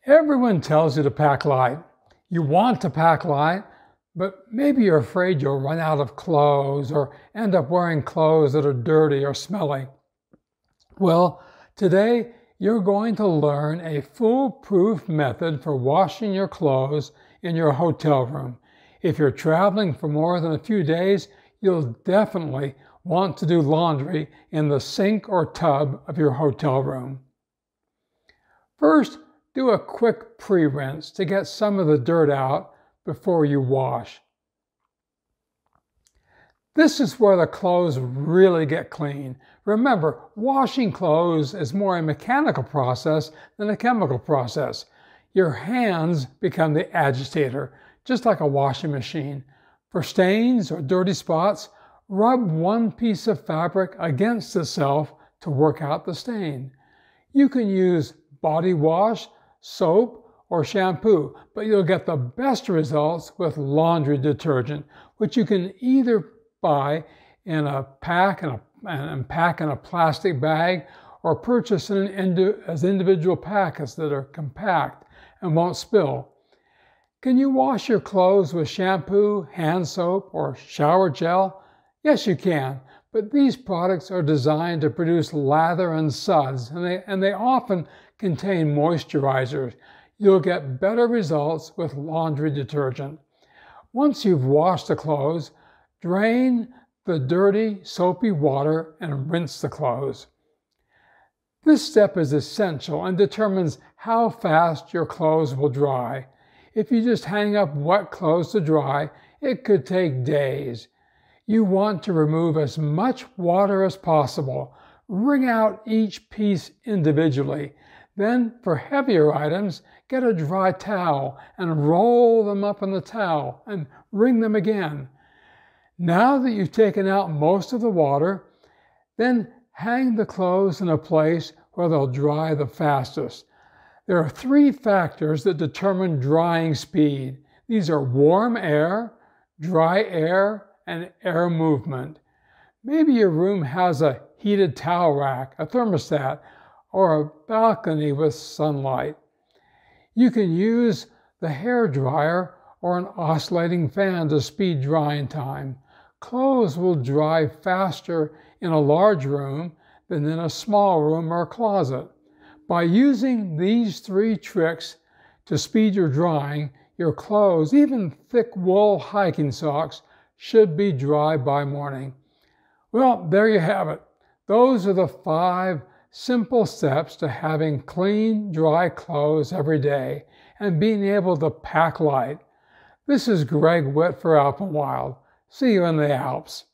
Everyone tells you to pack light. You want to pack light, but maybe you're afraid you'll run out of clothes or end up wearing clothes that are dirty or smelly. Well, today you're going to learn a foolproof method for washing your clothes in your hotel room. If you're traveling for more than a few days, you'll definitely want to do laundry in the sink or tub of your hotel room. First, do a quick pre-rinse to get some of the dirt out before you wash. This is where the clothes really get clean. Remember, washing clothes is more a mechanical process than a chemical process. Your hands become the agitator, just like a washing machine. For stains or dirty spots, rub one piece of fabric against itself to work out the stain. You can use body wash, soap, or shampoo, but you'll get the best results with laundry detergent, which you can either buy in a pack and pack in a plastic bag, or purchase as individual packets that are compact and won't spill. Can you wash your clothes with shampoo, hand soap, or shower gel? Yes, you can, but these products are designed to produce lather and suds, and they often contain moisturizers. You'll get better results with laundry detergent. Once you've washed the clothes, drain the dirty, soapy water and rinse the clothes. This step is essential and determines how fast your clothes will dry. If you just hang up wet clothes to dry, it could take days. You want to remove as much water as possible. Wring out each piece individually. Then, for heavier items, get a dry towel and roll them up in the towel and wring them again. Now that you've taken out most of the water, then hang the clothes in a place where they'll dry the fastest. There are 3 factors that determine drying speed. These are warm air, dry air, and air movement. Maybe your room has a heated towel rack, a thermostat, or a balcony with sunlight. You can use the hair dryer or an oscillating fan to speed drying time. Clothes will dry faster in a large room than in a small room or closet. By using these 3 tricks to speed your drying, your clothes, even thick wool hiking socks, should be dry by morning. Well, there you have it. Those are the 5 simple steps to having clean, dry clothes every day and being able to pack light. This is Greg Witt for Alpenwild. See you in the Alps.